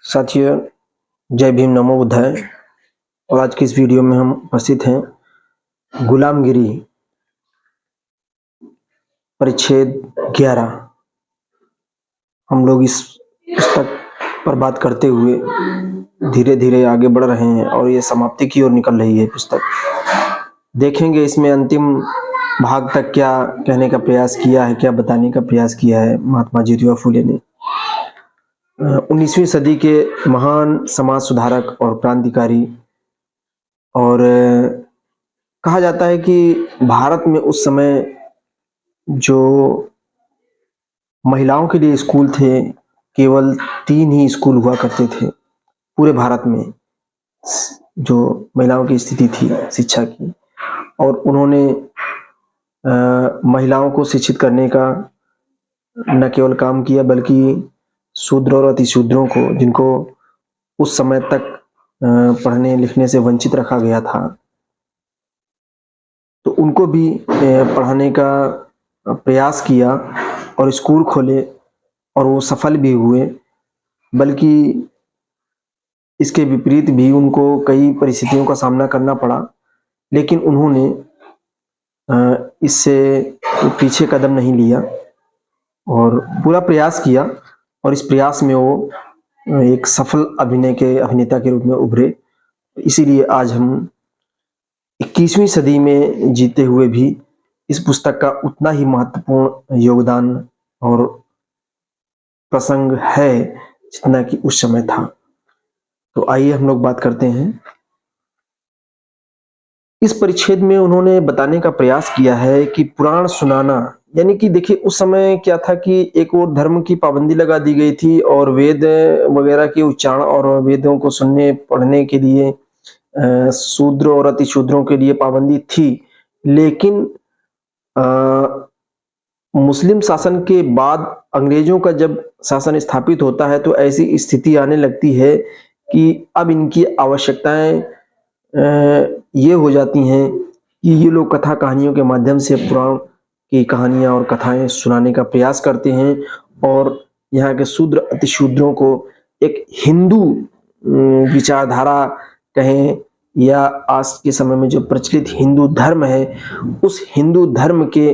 साथियों, जय भीम, नमो बुद्धाय। और आज की इस वीडियो में हम उपस्थित हैं गुलामगिरी परिच्छेद 11। हम लोग इस पुस्तक पर बात करते हुए धीरे धीरे आगे बढ़ रहे हैं और ये समाप्ति की ओर निकल रही है पुस्तक। देखेंगे इसमें अंतिम भाग तक क्या कहने का प्रयास किया है, क्या बताने का प्रयास किया है महात्मा ज्योतिबा फुले ने। 19वीं सदी के महान समाज सुधारक और क्रांतिकारी। और कहा जाता है कि भारत में उस समय जो महिलाओं के लिए स्कूल थे, केवल 3 ही स्कूल हुआ करते थे पूरे भारत में, जो महिलाओं की स्थिति थी शिक्षा की। और उन्होंने महिलाओं को शिक्षित करने का न केवल काम किया, बल्कि शूद्र और अतिशूद्रों को, जिनको उस समय तक पढ़ने लिखने से वंचित रखा गया था, तो उनको भी पढ़ाने का प्रयास किया और स्कूल खोले, और वो सफल भी हुए। बल्कि इसके विपरीत भी उनको कई परिस्थितियों का सामना करना पड़ा, लेकिन उन्होंने इससे पीछे कदम नहीं लिया और पूरा प्रयास किया, और इस प्रयास में वो एक सफल अभिनेता के रूप में उभरे। इसीलिए आज हम 21वीं सदी में जीते हुए भी इस पुस्तक का उतना ही महत्वपूर्ण योगदान और प्रसंग है जितना कि उस समय था। तो आइए हम लोग बात करते हैं। इस परिच्छेद में उन्होंने बताने का प्रयास किया है कि पुराण सुनाना, यानी कि देखिए उस समय क्या था कि एक और धर्म की पाबंदी लगा दी गई थी, और वेद वगैरह के उच्चारण और वेदों को सुनने पढ़ने के लिए शूद्र और अतिशूद्रों के लिए पाबंदी थी। लेकिन मुस्लिम शासन के बाद अंग्रेजों का जब शासन स्थापित होता है, तो ऐसी स्थिति आने लगती है कि अब इनकी आवश्यकताएं ये हो जाती हैं कि ये लोग कथा कहानियों के माध्यम से पुराण की कहानियां और कथाएं सुनाने का प्रयास करते हैं, और यहाँ के शूद्र अतिशूद्रों को एक हिंदू विचारधारा कहें, या आज के समय में जो प्रचलित हिंदू धर्म है, उस हिंदू धर्म के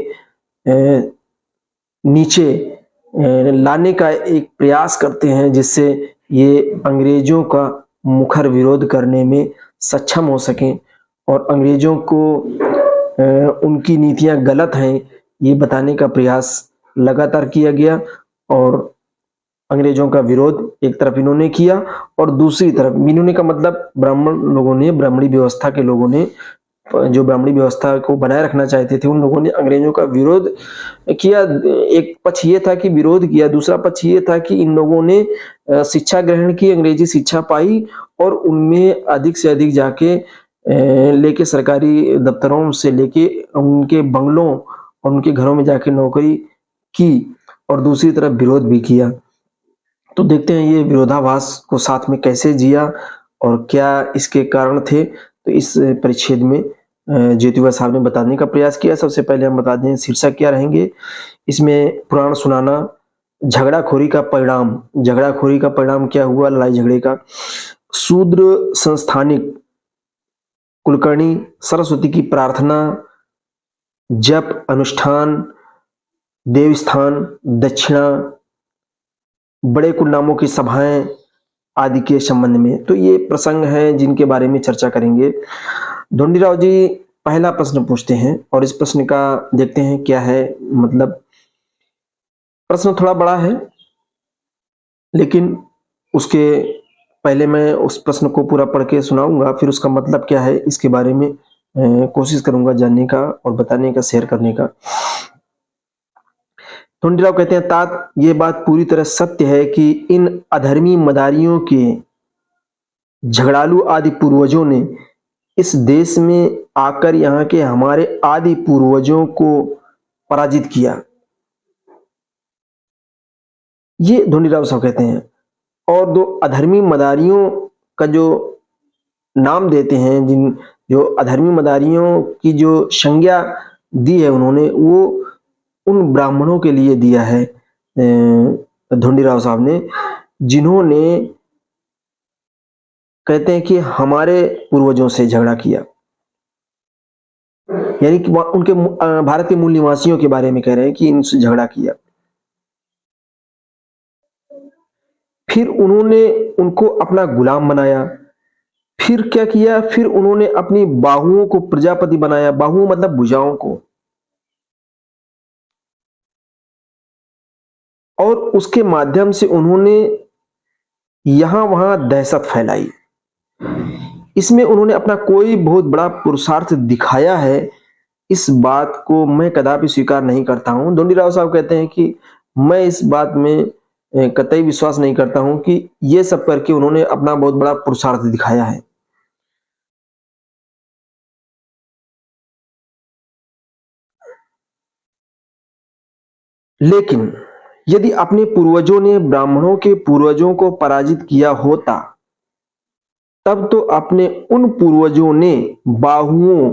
नीचे लाने का एक प्रयास करते हैं, जिससे ये अंग्रेजों का मुखर विरोध करने में सक्षम हो सकें, और अंग्रेजों को उनकी नीतियां गलत हैं ये बताने का प्रयास लगातार किया गया। और अंग्रेजों का विरोध एक तरफ इन्होंने किया, और दूसरी तरफ इन्होंने का मतलब ब्राह्मण लोगों ने, ब्राह्मणी व्यवस्था के लोगों ने, जो ब्राह्मणी व्यवस्था को बनाए रखना चाहते थे, उन लोगों ने अंग्रेजों का विरोध किया। एक पक्ष ये था कि विरोध किया, दूसरा पक्ष ये था कि इन लोगों ने शिक्षा ग्रहण की, अंग्रेजी शिक्षा पाई, और उनमें अधिक से अधिक जाके लेके सरकारी दफ्तरों से लेके उनके बंगलों और उनके घरों में जाके नौकरी की, और दूसरी तरफ विरोध भी किया। तो देखते हैं ये विरोधाभास को साथ में कैसे जिया और क्या इसके कारण थे। तो इस परिच्छेद में ज्योतिबा साहब ने बताने का प्रयास किया। सबसे पहले हम बता दें शीर्षक क्या रहेंगे इसमें। पुराण सुनाना, झगड़ाखोरी का परिणाम। झगड़ाखोरी का परिणाम क्या हुआ, लड़ाई झगड़े का। शूद्र संस्थानिक कुलकर्णी, सरस्वती की प्रार्थना, जप अनुष्ठान, देवस्थान, दक्षिणा, बड़े कुलनामों की सभाएं आदि के संबंध में। तो ये प्रसंग हैं जिनके बारे में चर्चा करेंगे। ढोंडीराव जी पहला प्रश्न पूछते हैं, और इस प्रश्न का देखते हैं क्या है मतलब। प्रश्न थोड़ा बड़ा है, लेकिन उसके पहले मैं उस प्रश्न को पूरा पढ़ के सुनाऊंगा, फिर उसका मतलब क्या है इसके बारे में कोशिश करूंगा जानने का और बताने का, शेयर करने का। ढोंडीराव कहते हैं, तात ये बात पूरी तरह सत्य है कि इन अधर्मी मदारियों के झगड़ालू आदि पूर्वजों ने इस देश में आकर यहाँ के हमारे आदि पूर्वजों को पराजित किया। ये ढोंडीराव साहब कहते हैं। और दो अधर्मी मदारियों का जो नाम देते हैं, जिन जो अधर्मी मदारियों की जो संज्ञा दी है उन्होंने, वो उन ब्राह्मणों के लिए दिया है ढोंडीराव साहब ने, जिन्होंने कहते हैं कि हमारे पूर्वजों से झगड़ा किया, यानी कि उनके भारत के मूल निवासियों के बारे में कह रहे हैं कि इनसे झगड़ा किया। फिर उन्होंने उनको अपना गुलाम बनाया। फिर क्या किया, फिर उन्होंने अपनी बाहुओं को प्रजापति बनाया। बाहुओं मतलब भुजाओं को। और उसके माध्यम से उन्होंने यहां वहां दहशत फैलाई। इसमें उन्होंने अपना कोई बहुत बड़ा पुरुषार्थ दिखाया है, इस बात को मैं कदापि स्वीकार नहीं करता हूं। ढोंडीराव साहब कहते हैं कि मैं इस बात में कतई विश्वास नहीं करता हूं कि ये सब करके उन्होंने अपना बहुत बड़ा पुरुषार्थ दिखाया है। लेकिन यदि अपने पूर्वजों ने ब्राह्मणों के पूर्वजों को पराजित किया होता, तब तो अपने उन पूर्वजों ने बाहुओं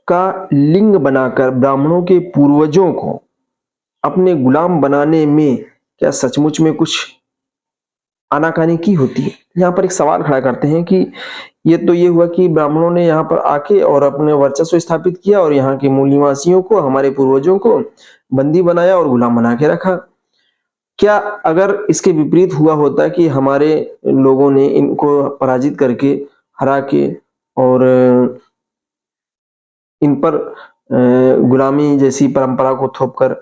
का लिंग बनाकर ब्राह्मणों के पूर्वजों को अपने गुलाम बनाने में क्या सचमुच में कुछ आनाकानी की होती है। यहाँ पर एक सवाल खड़ा करते हैं कि ये हुआ कि ब्राह्मणों ने यहाँ पर आके और अपने वर्चस्व स्थापित किया और यहाँ के मूल निवासियों को, हमारे पूर्वजों को बंदी बनाया और गुलाम बना के रखा। क्या अगर इसके विपरीत हुआ होता कि हमारे लोगों ने इनको पराजित करके, हरा के और इन पर गुलामी जैसी परंपरा को थोपकर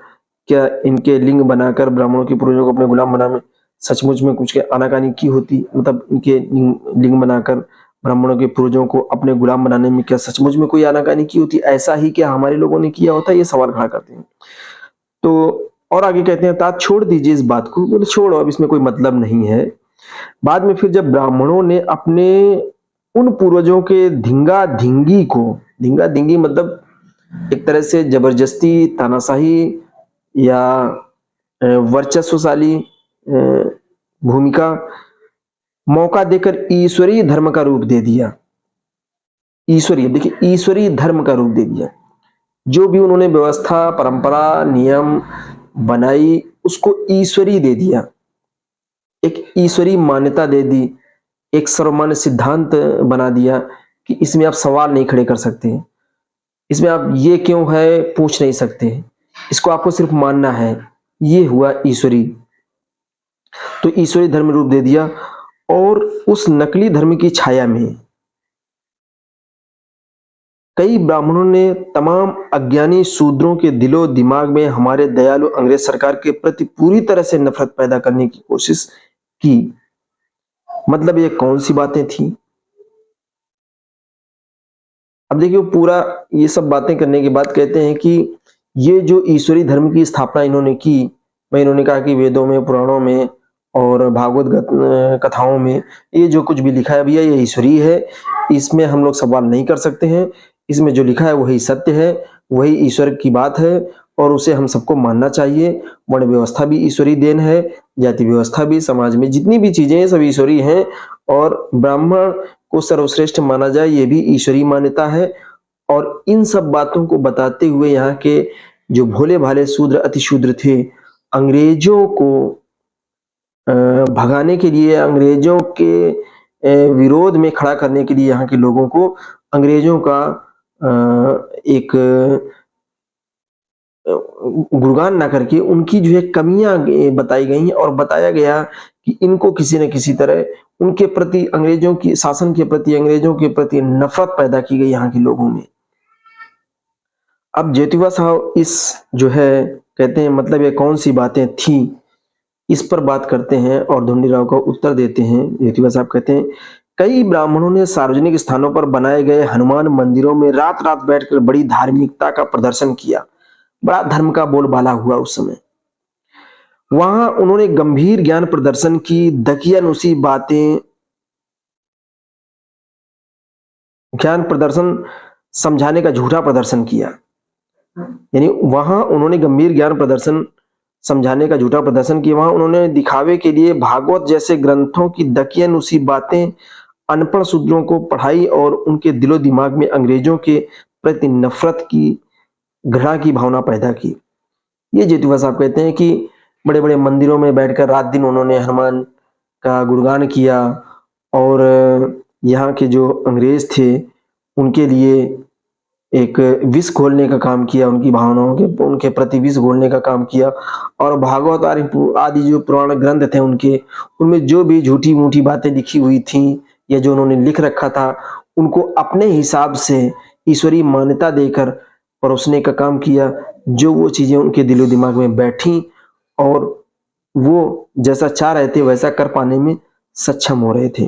क्या इनके लिंग बनाकर ब्राह्मणों के पूर्वजों को अपने गुलाम बनाने सचमुच में कुछ आनाकानी की होती, मतलब इनके लिंग बनाकर ब्राह्मणों के पूर्वजों को अपने गुलाम बनाने में क्या सचमुच में कोई आनाकानी की होती, ऐसा ही क्या हमारे लोगों ने किया होता, ये सवाल खड़ा करते हैं। तो और आगे कहते हैं, तात छोड़ दीजिए इस बात को, बोले छोड़ो अब इसमें कोई मतलब नहीं है। बाद में फिर जब ब्राह्मणों ने अपने उन पूर्वजों के धिंगा धिंगी को, धिंगा धिंगी मतलब एक तरह से जबरदस्ती, तानाशाही या वर्चस्वशाली भूमिका, मौका देकर ईश्वरीय धर्म का रूप दे दिया। ईश्वरीय, देखिए ईश्वरीय धर्म का रूप दे दिया। जो भी उन्होंने व्यवस्था, परंपरा, नियम बनाई, उसको ईश्वरीय दे दिया, एक ईश्वरीय मान्यता दे दी, एक सर्वमान्य सिद्धांत बना दिया कि इसमें आप सवाल नहीं खड़े कर सकते, इसमें आप ये क्यों है पूछ नहीं सकते, इसको आपको सिर्फ मानना है। ये हुआ ईश्वरी। तो ईश्वरी धर्म रूप दे दिया और उस नकली धर्म की छाया में कई ब्राह्मणों ने तमाम अज्ञानी शूद्रों के दिलो दिमाग में हमारे दयालु अंग्रेज सरकार के प्रति पूरी तरह से नफरत पैदा करने की कोशिश की। मतलब ये कौन सी बातें थी? अब देखिए पूरा ये सब बातें करने के बाद कहते हैं कि ये जो ईश्वरी धर्म की स्थापना इन्होंने की, मैं इन्होंने कहा कि वेदों में, पुराणों में और भागवत कथाओं में ये जो कुछ भी लिखा है भैया ये ईश्वरी है, इसमें हम लोग सवाल नहीं कर सकते हैं। इसमें जो लिखा है वही सत्य है, वही ईश्वर की बात है और उसे हम सबको मानना चाहिए। वर्ण व्यवस्था भी ईश्वरी देन है, जाति व्यवस्था भी, समाज में जितनी भी चीजें हैं सब ईश्वरी हैं और ब्राह्मण को सर्वश्रेष्ठ माना जाए ये भी ईश्वरी मान्यता है। और इन सब बातों को बताते हुए यहाँ के जो भोले भाले शूद्र, अति शूद्र थे, अंग्रेजों को भगाने के लिए, अंग्रेजों के विरोध में खड़ा करने के लिए यहाँ के लोगों को अंग्रेजों का एक गुणगान ना करके उनकी जो है कमियां बताई गई और बताया गया कि इनको किसी न किसी तरह उनके प्रति, अंग्रेजों की शासन के प्रति, अंग्रेजों के प्रति नफरत पैदा की गई यहाँ के लोगों में। अब ज्योतिबा साहब इस जो है कहते हैं मतलब ये कौन सी बातें थी, इस पर बात करते हैं और ढूंढीराव को उत्तर देते हैं। ज्योतिबा साहब कहते हैं, कई ब्राह्मणों ने सार्वजनिक स्थानों पर बनाए गए हनुमान मंदिरों में रात रात बैठकर बड़ी धार्मिकता का प्रदर्शन किया। बड़ा धर्म का बोलबाला हुआ उस समय। वहां उन्होंने गंभीर ज्ञान प्रदर्शन की, दकियानुसी बातें, ज्ञान प्रदर्शन समझाने का झूठा प्रदर्शन किया। यानी वहां उन्होंने गंभीर ज्ञान प्रदर्शन समझाने का झूठा प्रदर्शन किया। वहां उन्होंने दिखावे के लिए भागवत जैसे ग्रंथों की दकियानुसी बातें अनपढ़ शूद्रों को पढ़ाई और उनके दिलो दिमाग में अंग्रेजों के प्रति नफरत की, घृणा की भावना पैदा की। ये ज्योतिबा साहब कहते हैं कि बड़े बड़े मंदिरों में बैठकर रात दिन उन्होंने हनुमान का गुणगान किया और यहाँ के जो अंग्रेज थे उनके लिए एक विष घोलने का काम किया, उनकी भावनाओं के उनके प्रति विष घोलने का काम किया। और भागवत आदि जो पुराण ग्रंथ थे उनके, उनमें जो भी झूठी मूठी बातें लिखी हुई थी या जो उन्होंने लिख रखा था, उनको अपने हिसाब से ईश्वरीय मान्यता देकर परोसने का काम किया। जो वो चीजें उनके दिलो दिमाग में बैठी और वो जैसा चाह रहे थे वैसा कर पाने में सक्षम हो रहे थे।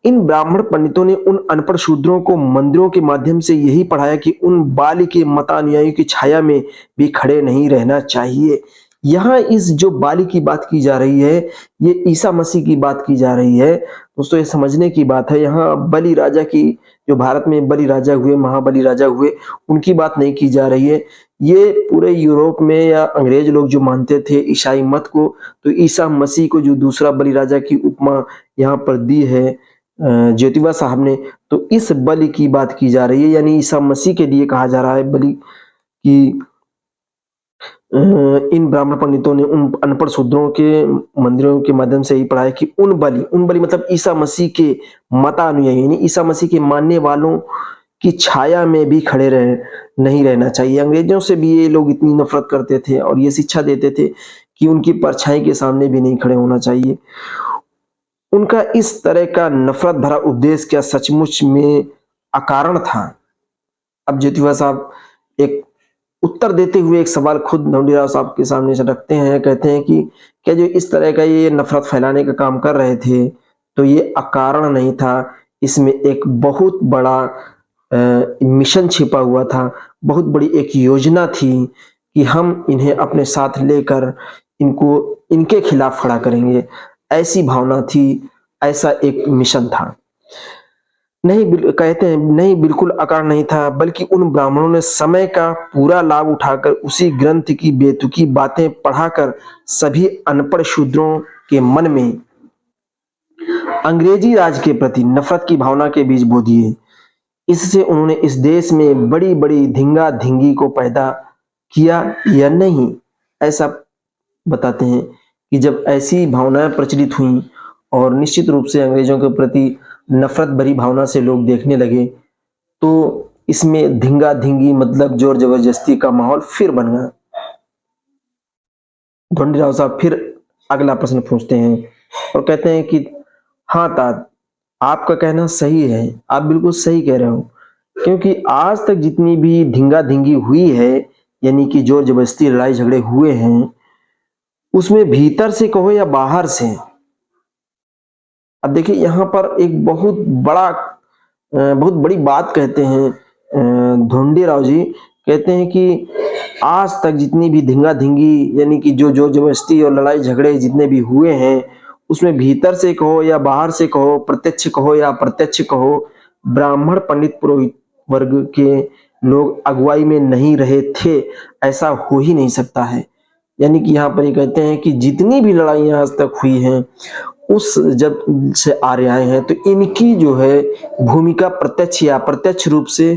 इन ब्राह्मण पंडितों ने उन अनपढ़ शूद्रों को मंदिरों के माध्यम से यही पढ़ाया कि उन बाली के मतानुयायियों की छाया में भी खड़े नहीं रहना चाहिए। यहाँ इस जो बाली की बात की जा रही है, ये ईसा मसीह की बात की जा रही है। दोस्तों, ये समझने की बात है। यहाँ बलि राजा की, जो भारत में बलि राजा हुए, महाबली राजा हुए, उनकी बात नहीं की जा रही है। ये पूरे यूरोप में या अंग्रेज लोग जो मानते थे ईसाई मत को, तो ईसा मसीह को जो दूसरा बलि राजा की उपमा यहाँ पर दी है ज्योतिबा साहब ने, तो इस बलि की बात की जा रही है। यानी ईसा मसीह के लिए कहा जा रहा है बलि की इन ब्राह्मण पंडितों ने उन अनपढ़ शूद्रों के मंदिरों के माध्यम से ही पढ़ाया कि उन बलि मतलब ईसा मसीह के मतानुयायी, यानी ईसा मसीह के मानने वालों की छाया में भी खड़े नहीं रहना चाहिए। अंग्रेजों से भी ये लोग इतनी नफरत करते थे और ये शिक्षा देते थे कि उनकी परछाई के सामने भी नहीं खड़े होना चाहिए। उनका इस तरह का नफरत भरा उपदेश क्या सचमुच में अकारण था? अब ज्योतिबा साहब एक उत्तर देते हुए एक सवाल खुद ढोंडीराव साहब के सामने से रखते हैं। कहते हैं कि क्या जो इस तरह का ये नफरत फैलाने का काम कर रहे थे तो ये अकारण नहीं था, इसमें एक बहुत बड़ा मिशन छिपा हुआ था, बहुत बड़ी एक योजना थी कि हम इन्हें अपने साथ लेकर इनको इनके खिलाफ खड़ा करेंगे। ऐसी भावना थी, ऐसा एक मिशन था। कहते हैं नहीं, बिल्कुल अकारण नहीं था, बल्कि उन ब्राह्मणों ने समय का पूरा लाभ उठाकर उसी ग्रंथ की बेतुकी बातें पढ़ाकर सभी अनपढ़ शूद्रों के मन में अंग्रेजी राज के प्रति नफरत की भावना के बीज बो दिए। इससे उन्होंने इस देश में बड़ी बड़ी धिंगा धिंगी को पैदा किया या नहीं, ऐसा बताते हैं कि जब ऐसी भावनाएं प्रचलित हुई और निश्चित रूप से अंग्रेजों के प्रति नफरत भरी भावना से लोग देखने लगे, तो इसमें धिंगा धिंगी मतलब जोर जबरदस्ती का माहौल फिर बन गया। ढोंडीराव साहब फिर अगला प्रश्न पूछते हैं और कहते हैं कि हाँ तात, आपका कहना सही है, आप बिल्कुल सही कह रहे हो, क्योंकि आज तक जितनी भी धिंगा धिंगी हुई है, यानी कि जोर जबरदस्ती लड़ाई झगड़े हुए हैं, उसमें भीतर से कहो या बाहर से। अब देखिए यहाँ पर एक बहुत बड़ी बात कहते हैं ढोंडीराव जी, कहते हैं कि आज तक जितनी भी धिंगा धिंगी यानी कि जो जोर जबरदस्ती और लड़ाई झगड़े जितने भी हुए हैं, उसमें भीतर से कहो या बाहर से कहो, प्रत्यक्ष कहो या अप्रत्यक्ष कहो, ब्राह्मण पंडित पुरोहित वर्ग के लोग अगुवाई में नहीं रहे थे, ऐसा हो ही नहीं सकता है। यानी कि यहाँ पर ये कहते हैं कि जितनी भी लड़ाइयां आज तक हुई हैं, उस जब से आर्य आए हैं, तो इनकी जो है भूमिका प्रत्यक्ष या अप्रत्यक्ष रूप से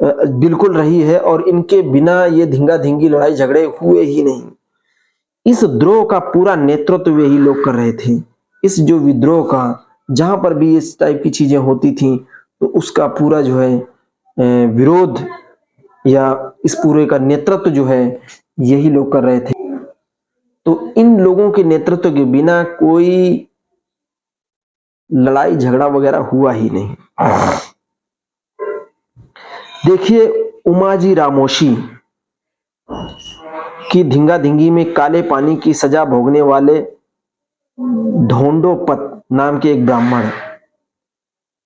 बिल्कुल रही है और इनके बिना ये धिंगा धिंगी लड़ाई झगड़े हुए ही नहीं। इस द्रोह का पूरा नेतृत्व यही लोग कर रहे थे। इस जो विद्रोह का जहां पर भी इस टाइप की चीजें होती थी, तो उसका पूरा जो है विरोध या इस पूरे का नेतृत्व जो है यही लोग कर रहे थे। तो इन लोगों के नेतृत्व के बिना कोई लड़ाई झगड़ा वगैरह हुआ ही नहीं। देखिए उमाजी रामोशी की धिंगा धिंगी में काले पानी की सजा भोगने वाले ढोंडोपत नाम के एक ब्राह्मण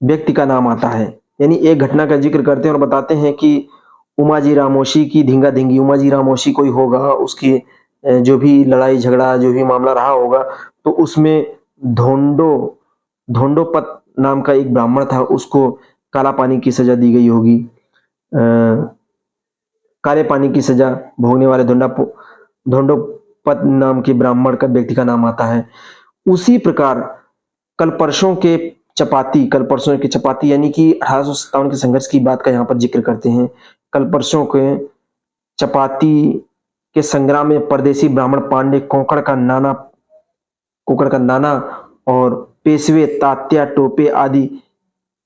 व्यक्ति का नाम आता है। यानी एक घटना का जिक्र करते हैं और बताते हैं कि उमाजी रामोशी की धिंगा धिंगी, उमाजी रामोशी कोई होगा, उसकी जो भी लड़ाई झगड़ा जो भी मामला रहा होगा, तो उसमें ढोंडोपत नाम का एक ब्राह्मण था, उसको काला पानी की सजा दी गई होगी। काले पानी की सजा भोगने वाले ढोंडोपत नाम के ब्राह्मण का व्यक्ति का नाम आता है। उसी प्रकार कल परसों के चपाती यानी कि 1857 के संघर्ष की बात का यहाँ पर जिक्र करते हैं। कल परसों के चपाती के संग्राम में परदेसी ब्राह्मण पांडे, कोकड़ का नाना और पेशवे, तात्या, टोपे आदि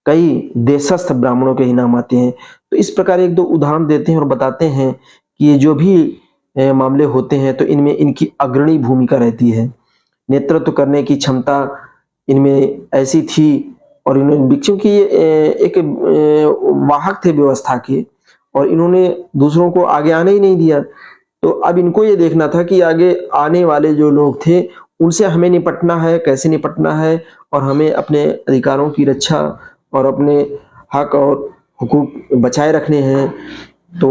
कई देशस्थ ब्राह्मणों के ही नाम आते हैं। तो इस प्रकार एक दो उदाहरण देते हैं और बताते हैं कि ये जो भी मामले होते हैं तो इनमें इनकी अग्रणी भूमिका रहती है। नेतृत्व करने की क्षमता इनमें ऐसी थी और इन्होंने, क्योंकि ये एक वाहक थे व्यवस्था के और इन्होंने दूसरों को आगे आने ही नहीं दिया। तो अब इनको ये देखना था कि आगे आने वाले जो लोग थे उनसे हमें निपटना है, कैसे निपटना है और हमें अपने अधिकारों की रक्षा और अपने हक और हुकूक बचाए रखने हैं। तो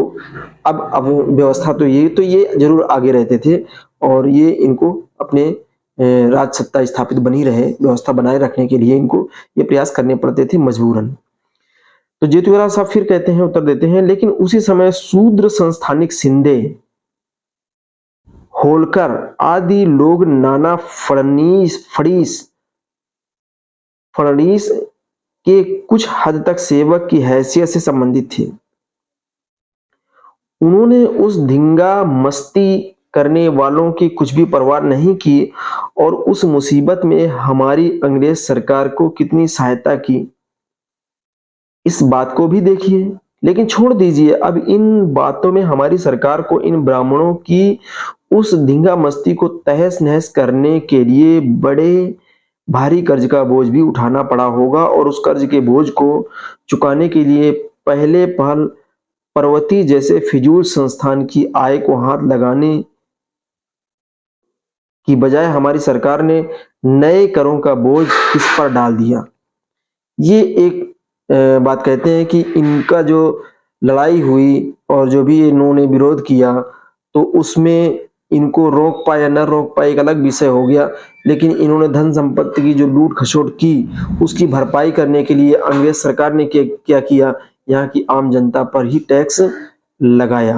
अब व्यवस्था तो ये जरूर आगे रहते थे और ये इनको अपने राज सत्ता स्थापित बनी रहे, व्यवस्था बनाए रखने के लिए इनको ये प्रयास करने पड़ते थे मजबूरन। तो जेतुराव साहब फिर कहते हैं, उत्तर देते हैं, लेकिन उसी समय शूद्र संस्थानिक शिंदे, होलकर आदि लोग नाना फड़नीस के कुछ हद तक सेवक की हैसियत से संबंधित थे। उन्होंने उस धिंगा मस्ती करने वालों की कुछ भी परवाह नहीं की और उस मुसीबत में हमारी अंग्रेज सरकार को कितनी सहायता की, इस बात को भी देखिए। लेकिन छोड़ दीजिए, अब इन बातों में हमारी सरकार को इन ब्राह्मणों की उस धिंगा मस्ती को तहस नहस करने के लिए बड़े भारी कर्ज का बोझ भी उठाना पड़ा होगा और उस कर्ज के बोझ को चुकाने के लिए पहले पहल पर्वती जैसे फिजूल संस्थान की आय को हाथ लगाने की बजाय हमारी सरकार ने नए करों का बोझ इस पर डाल दिया। ये एक बात कहते हैं कि इनका जो लड़ाई हुई और जो भी इन्होंने विरोध किया तो उसमें इनको रोक पाए या न रोक पाए एक अलग विषय हो गया, लेकिन इन्होंने धन संपत्ति की जो लूट खसोट की उसकी भरपाई करने के लिए अंग्रेज सरकार ने क्या किया, यहाँ की आम जनता पर ही टैक्स लगाया।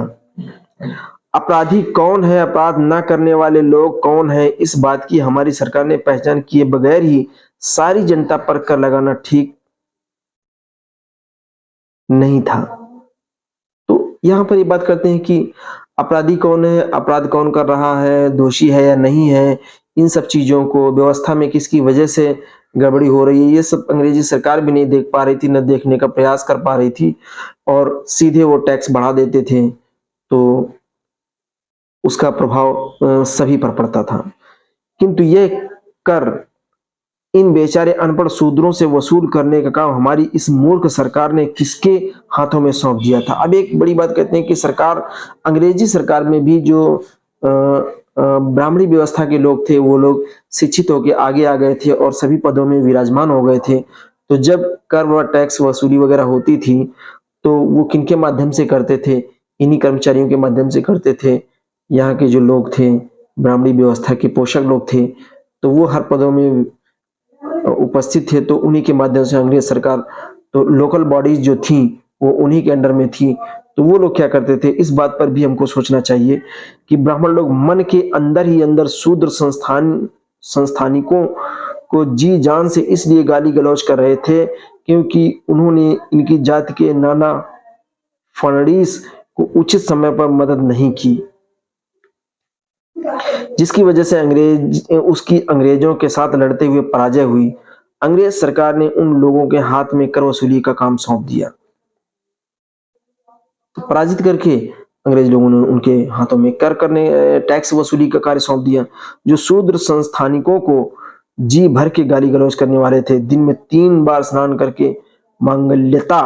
अपराधी कौन है, अपराध न करने वाले लोग कौन है, इस बात की हमारी सरकार ने पहचान किए बगैर ही सारी जनता पर कर लगाना ठीक नहीं था। तो यहां पर ये बात करते हैं कि अपराधी कौन है, अपराध कौन कर रहा है, दोषी है या नहीं है, इन सब चीजों को, व्यवस्था में किसकी वजह से गड़बड़ी हो रही है, ये सब अंग्रेजी सरकार भी नहीं देख पा रही थी, न देखने का प्रयास कर पा रही थी और सीधे वो टैक्स बढ़ा देते थे तो उसका प्रभाव सभी पर पड़ता था। किंतु ये कर इन बेचारे अनपढ़ शूद्रों से वसूल करने का काम हमारी इस मूर्ख सरकार ने किसके हाथों में सौंप दिया था। अब एक बड़ी बात कहते हैं कि सरकार, अंग्रेजी सरकार में भी जो ब्राह्मणी व्यवस्था के लोग थे वो लोग शिक्षित होकर आगे आ गए थे और सभी पदों में विराजमान हो गए थे। तो जब कर व टैक्स वसूली वगैरह होती थी तो वो किनके माध्यम से करते थे, इन्हीं कर्मचारियों के माध्यम से करते थे। यहाँ के जो लोग थे, ब्राह्मणी व्यवस्था के पोषक लोग थे, तो वो हर पदों में उपस्थित थे, तो उन्हीं के माध्यम से अंग्रेज सरकार, तो लोकल बॉडीज जो थी वो उन्हीं के अंडर में थी। तो वो लोग क्या करते थे, इस बात पर भी हमको सोचना चाहिए कि ब्राह्मण लोग मन के अंदर ही अंदर शूद्र संस्थानिकों को जी जान से इसलिए गाली गलौज कर रहे थे क्योंकि उन्होंने इनकी जाति के नाना फड़नीस को उचित समय पर मदद नहीं की, जिसकी वजह से अंग्रेजों के साथ लड़ते हुए पराजय हुई। अंग्रेज सरकार ने उन लोगों के हाथ में कर वसूली का काम सौंप दिया। तो पराजित करके अंग्रेज लोगों ने उनके हाथों में टैक्स वसूली का कार्य सौंप दिया। जो शूद्र संस्थानिकों को जी भर के गाली गलौज करने वाले थे, दिन में 3 बार स्नान करके मांगल्यता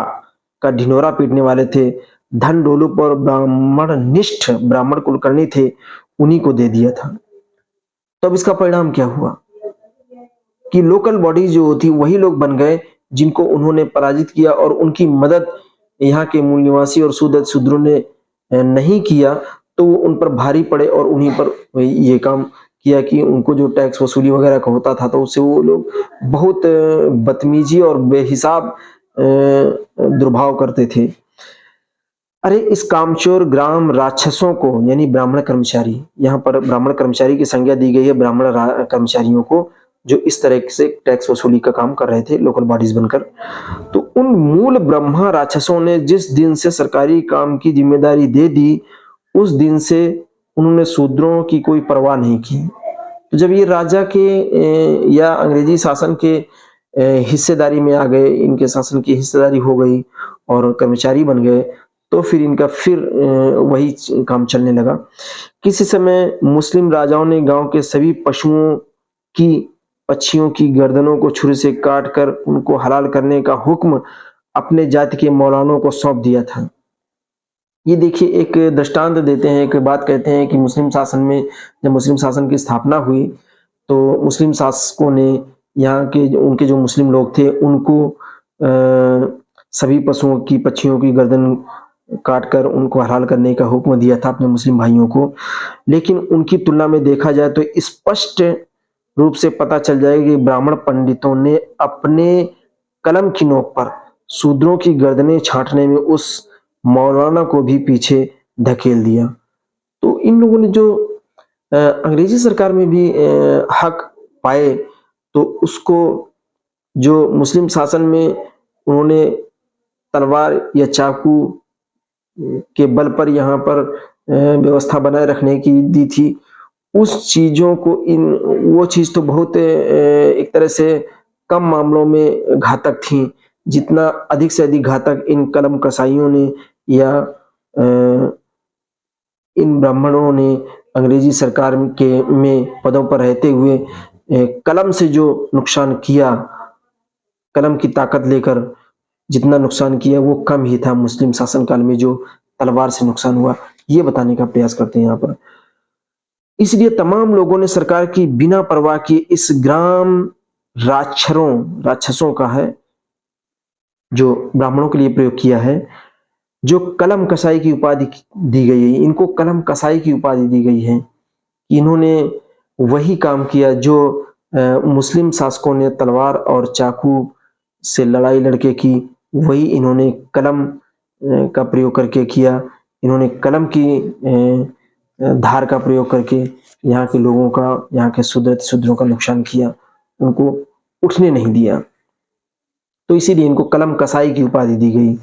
का ढिंढोरा पीटने वाले थे, धन डोलूप और ब्राह्मणनिष्ठ ब्राह्मण कुलकर्णी थे, उन्हीं को दे दिया था। तो अब इसका परिणाम क्या हुआ कि लोकल बॉडी जो होती वही लोग बन गए जिनको उन्होंने पराजित किया और उनकी मदद यहाँ के मूल निवासी और शूद्रों ने नहीं किया, तो वो उन पर भारी पड़े और उन्हीं पर ये काम किया कि उनको जो टैक्स वसूली वगैरह का होता था तो उससे वो लोग बहुत बदतमीजी और बेहिसाब दुर्भाव करते थे। अरे इस कामचोर ग्राम राक्षसों को, यानी ब्राह्मण कर्मचारी, यहाँ पर ब्राह्मण कर्मचारी की संज्ञा दी गई है ब्राह्मण कर्मचारियों को जो इस तरह से टैक्स वसूली का काम कर रहे थे लोकल बॉडीज बनकर। तो उन मूल ब्रह्मा राक्षसों ने जिस दिन से सरकारी काम की जिम्मेदारी दे दी, उस दिन से उन्होंने शूद्रों की कोई परवाह नहीं की। तो जब ये राजा के या अंग्रेजी शासन के हिस्सेदारी में आ गए, इनके शासन की हिस्सेदारी हो गई और कर्मचारी बन गए, तो फिर इनका फिर वही काम चलने लगा। किसी समय मुस्लिम राजाओं ने गांव के सभी पशुओं की पक्षियों की गर्दनों को छुरी से काटकर उनको हलाल करने का हुक्म अपने जाति के मौलानों को सौंप दिया था। ये देखिए एक दृष्टांत देते हैं, एक बात कहते हैं कि मुस्लिम शासन में जब मुस्लिम शासन की स्थापना हुई तो मुस्लिम शासकों ने यहाँ के उनके जो मुस्लिम लोग थे उनको सभी पशुओं की पक्षियों की गर्दन काटकर उनको हलाल करने का हुक्म दिया था अपने मुस्लिम भाइयों को। लेकिन उनकी तुलना में देखा जाए तो स्पष्ट रूप से पता चल जाएगा कि ब्राह्मण पंडितों ने अपने कलम की नोक पर शूद्रों की गर्दनें छांटने में उस मौलाना को भी पीछे धकेल दिया। तो इन लोगों ने जो अंग्रेजी सरकार में भी हक पाए, तो उसको जो मुस्लिम शासन में उन्होंने तलवार या चाकू के बल पर यहाँ पर व्यवस्था बनाए रखने की दी थी, उस चीजों को वो चीज तो बहुत एक तरह से कम मामलों में घातक थी, जितना अधिक से अधिक घातक इन कलम कसाइयों ने या इन ब्राह्मणों ने अंग्रेजी सरकार के में पदों पर रहते हुए कलम से जो नुकसान किया, कलम की ताकत लेकर जितना नुकसान किया वो कम ही था मुस्लिम शासन काल में जो तलवार से नुकसान हुआ, ये बताने का प्रयास करते हैं यहाँ पर। इसलिए तमाम लोगों ने सरकार की बिना परवाह किए इस ग्राम राक्षसों का है जो ब्राह्मणों के लिए प्रयोग किया है, जो कलम कसाई की उपाधि दी गई है। इनको कलम कसाई की उपाधि दी गई है। इन्होंने वही काम किया जो मुस्लिम शासकों ने तलवार और चाकू से लड़ाई लड़के की, वही इन्होंने कलम का प्रयोग करके किया। इन्होंने कलम की धार का प्रयोग करके यहाँ के लोगों का, यहाँ के शूद्रों का नुकसान किया, उनको उठने नहीं दिया। तो इसीलिए इनको कलम कसाई की उपाधि दी गई।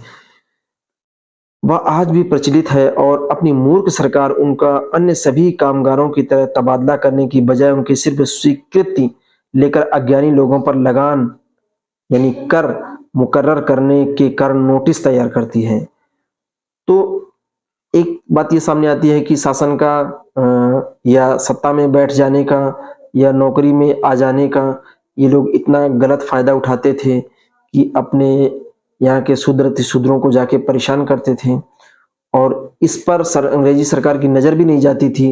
वह आज भी प्रचलित है और अपनी मूर्ख सरकार उनका अन्य सभी कामगारों की तरह तबादला करने की बजाय उनकी सिर्फ स्वीकृति लेकर अज्ञानी लोगों पर लगान यानी कर मुकर्रर करने के कारण नोटिस तैयार करती है। तो एक बात ये सामने आती है कि शासन का या सत्ता में बैठ जाने का या नौकरी में आ जाने का ये लोग इतना गलत फायदा उठाते थे कि अपने यहाँ के शूद्रों को जाके परेशान करते थे और इस पर अंग्रेजी सरकार की नजर भी नहीं जाती थी।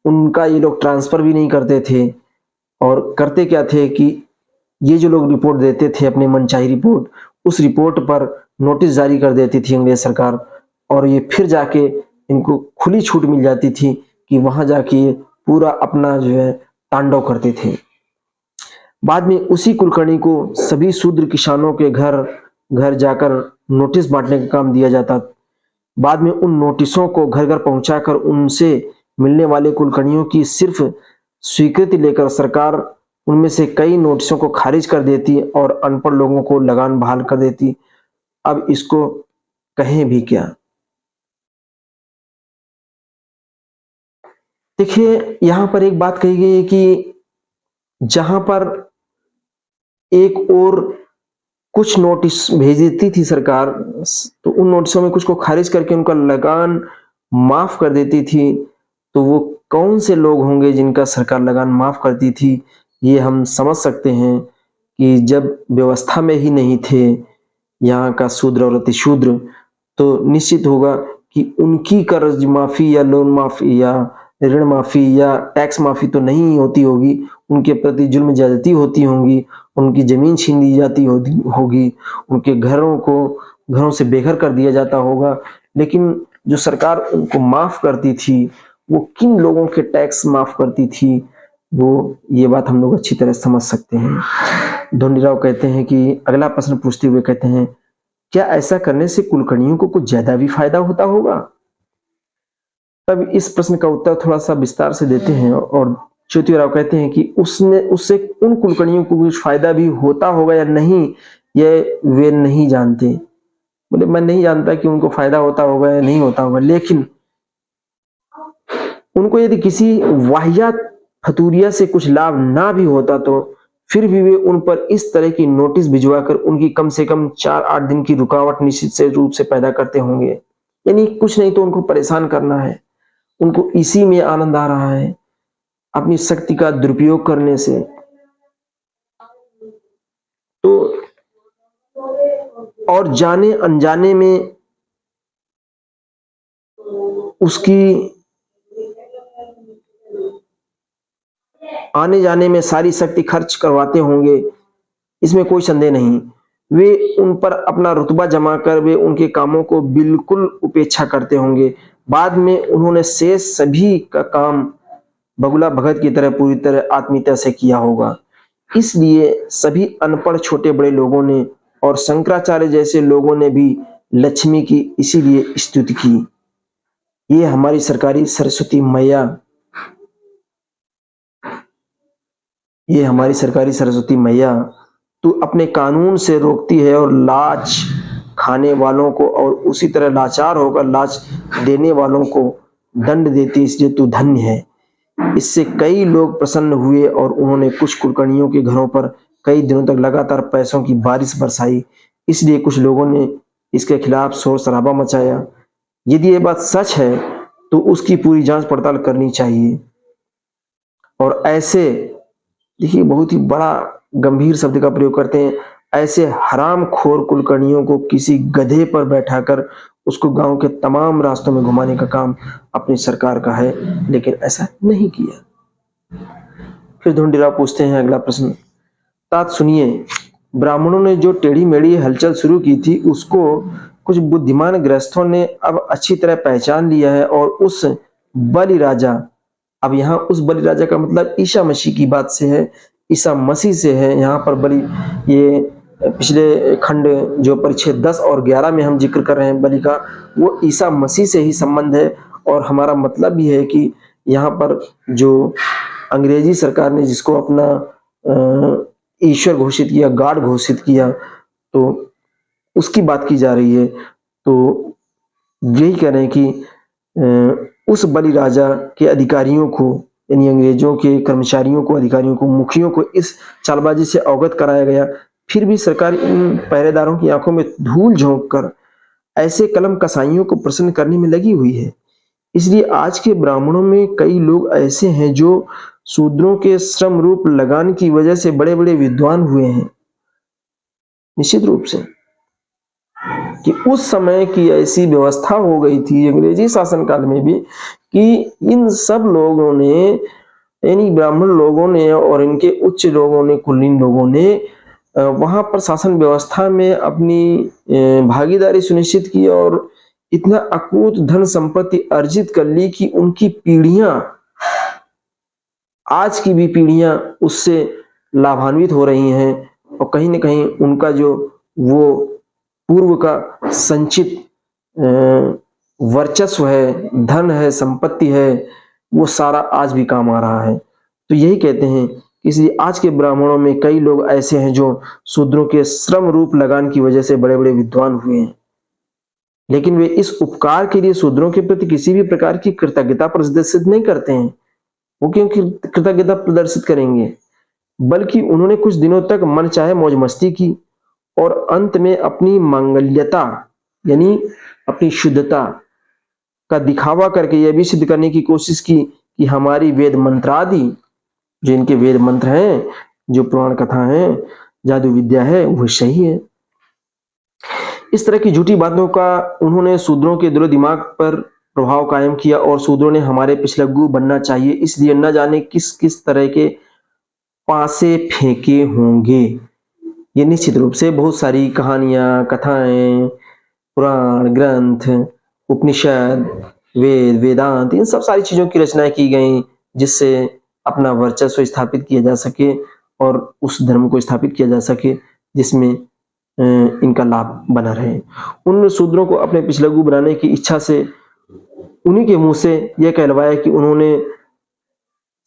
उनका ये लोग ट्रांसफर भी नहीं करते थे और करते क्या थे कि ये जो लोग रिपोर्ट देते थे अपने मनचाही रिपोर्ट, उस रिपोर्ट पर नोटिस जारी कर देती थी अंग्रेज सरकार और ये फिर जाके इनको खुली छूट मिल जाती थी कि वहां जाके पूरा अपना जो है तांडव करते थे। बाद में उसी कुलकर्णी को सभी शूद्र किसानों के घर घर जाकर नोटिस बांटने का काम दिया जाता। बाद में उन नोटिसों को घर घर पहुंचाकर उनसे मिलने वाले कुलकर्णियों की सिर्फ स्वीकृति लेकर सरकार उनमें से कई नोटिसों को खारिज कर देती और अनपढ़ लोगों को लगान बहाल कर देती। अब इसको कहें भी क्या। देखिए यहां पर एक बात कही गई है कि जहां पर एक और कुछ नोटिस भेज देती थी सरकार, तो उन नोटिसों में कुछ को खारिज करके उनका लगान माफ कर देती थी। तो वो कौन से लोग होंगे जिनका सरकार लगान माफ करती थी, ये हम समझ सकते हैं कि जब व्यवस्था में ही नहीं थे यहाँ का शूद्र और अतिशूद्र, तो निश्चित होगा कि उनकी कर्ज माफी या लोन माफी या ऋण माफी या टैक्स माफी तो नहीं होती होगी, उनके प्रति जुल्म ज्यादती होती होंगी, उनकी जमीन छीन ली जाती होगी, उनके घरों से बेघर कर दिया जाता होगा। लेकिन जो सरकार उनको माफ करती थी, वो किन लोगों के टैक्स माफ करती थी, वो ये बात हम लोग अच्छी तरह समझ सकते हैं। धोंडीराव कहते हैं कि अगला प्रश्न पूछते हुए कहते हैं, क्या ऐसा करने से कुलकर्णियों को कुछ ज्यादा भी फायदा होता होगा? तब इस प्रश्न का उत्तर थोड़ा सा विस्तार से देते हैं और ज्योतिराव कहते हैं कि उससे उन कुलकर्णियों को कुछ फायदा भी होता होगा या नहीं, ये वे नहीं जानते। बोले मैं नहीं जानता कि उनको फायदा होता होगा या नहीं होता होगा, लेकिन उनको यदि किसी वाहियात फतूरिया से कुछ लाभ ना भी होता तो फिर भी वे उन पर इस तरह की नोटिस भिजवाकर उनकी कम से कम 4-8 दिन की रुकावट निश्चित से रूप से पैदा करते होंगे। यानी कुछ नहीं तो उनको परेशान करना है, उनको इसी में आनंद आ रहा है, अपनी शक्ति का दुरुपयोग करने से। तो और जाने अनजाने में उसकी आने जाने में सारी शक्ति खर्च करवाते होंगे, इसमें कोई संदेह नहीं। वे उन पर अपना रुतबा जमा कर वे उनके कामों को बिल्कुल उपेक्षा करते होंगे। बाद में उन्होंने शेष सभी का काम बगुला भगत की तरह पूरी तरह आत्मीयता से किया होगा। इसलिए सभी अनपढ़ छोटे बड़े लोगों ने और शंकराचार्य जैसे लोगों ने भी लक्ष्मी की इसीलिए स्तुति की। ये हमारी सरकारी सरस्वती मैया, ये हमारी सरकारी सरस्वती मैया तू अपने कानून से रोकती है और लाच खाने वालों को और उसी तरह लाचार होकर लाच देने वालों को दंड देती, इसलिए तू धन्य है। इससे कई लोग प्रसन्न हुए और उन्होंने कुछ कुलकर्णियों के घरों पर कई दिनों तक लगातार पैसों की बारिश बरसाई। इसलिए कुछ लोगों ने इसके खिलाफ शोर शराबा मचाया। यदि ये बात सच है तो उसकी पूरी जांच पड़ताल करनी चाहिए। और ऐसे देखिए बहुत ही बड़ा गंभीर शब्द का प्रयोग करते हैं, ऐसे हरामखोर कुलकर्णियों को किसी गधे पर बैठाकर उसको गांव के तमाम रास्तों में घुमाने का काम अपनी सरकार का है, लेकिन ऐसा नहीं किया। फिर धुंडीराव पूछते हैं अगला प्रश्न, तात सुनिए, ब्राह्मणों ने जो टेढ़ी मेढ़ी हलचल शुरू की थी उसको कुछ बुद्धिमान गृहस्थों ने अब अच्छी तरह पहचान लिया है और उस बलि राजा, अब यहाँ उस बलि राजा का मतलब ईसा मसीह की बात से है, ईसा मसीह से है। यहाँ पर बलि, ये पिछले खंड जो परिच्छेद 10 और 11 में हम जिक्र कर रहे हैं बलि का, वो ईसा मसीह से ही संबंध है। और हमारा मतलब भी है कि यहाँ पर जो अंग्रेजी सरकार ने जिसको अपना ईश्वर घोषित किया, गॉड घोषित किया, तो उसकी बात की जा रही है। तो यही कह रहे हैं कि उस बलि राजा के अधिकारियों को, यानी अंग्रेजों के कर्मचारियों को, अधिकारियों को, मुखियों को इस चालबाजी से अवगत कराया गया। फिर भी सरकार इन पहरेदारों की आंखों में धूल झोंक कर ऐसे कलम कसाईयों को प्रसन्न करने में लगी हुई है। इसलिए आज के ब्राह्मणों में कई लोग ऐसे हैं जो शूद्रों के श्रम रूप लगान की वजह से बड़े बड़े विद्वान हुए हैं। निश्चित रूप से कि उस समय की ऐसी व्यवस्था हो गई थी अंग्रेजी शासनकाल में भी कि इन सब लोगों ने, यानी ब्राह्मण लोगों ने और इनके उच्च लोगों ने, कुलीन लोगों ने वहां पर शासन व्यवस्था में अपनी भागीदारी सुनिश्चित की और इतना अकूत धन संपत्ति अर्जित कर ली कि उनकी पीढ़ियां, आज की भी पीढ़ियां उससे लाभान्वित हो रही हैं। और कहीं ना कहीं उनका जो वो पूर्व का संचित वर्चस्व है, धन है, संपत्ति है, वो सारा आज भी काम आ रहा है। तो यही कहते हैं, इसलिए आज के ब्राह्मणों में कई लोग ऐसे हैं जो शूद्रों के श्रम रूप लगान की वजह से बड़े बड़े विद्वान हुए हैं, लेकिन वे इस उपकार के लिए शूद्रों के प्रति किसी भी प्रकार की कृतज्ञता प्रदर्शित नहीं करते हैं। वो क्यों कृतज्ञता प्रदर्शित करेंगे, बल्कि उन्होंने कुछ दिनों तक मन चाहे मौज मस्ती की और अंत में अपनी मांगल्यता, यानी अपनी शुद्धता का दिखावा करके यह भी सिद्ध करने की कोशिश की कि हमारी वेद मंत्र आदि, जो इनके वेद मंत्र हैं, जो पुराण कथा है, जादू विद्या है, वो सही है। इस तरह की झूठी बातों का उन्होंने शूद्रों के दिलो दिमाग पर प्रभाव कायम किया और शूद्रों ने हमारे पिछलग्गू बनना चाहिए, इसलिए न जाने किस किस तरह के पासे फेंके होंगे। ये निश्चित रूप से बहुत सारी कहानियां, कथाएं, पुराण ग्रंथ, उपनिषद, वेद, वेदांत, इन सब सारी चीजों की रचनाएं की गई जिससे अपना वर्चस्व स्थापित किया जा सके और उस धर्म को स्थापित किया जा सके जिसमें इनका लाभ बना रहे। उन शूद्रों को अपने पिछलग्गू बनाने की इच्छा से उन्हीं के मुंह से यह कहलवाया कि उन्होंने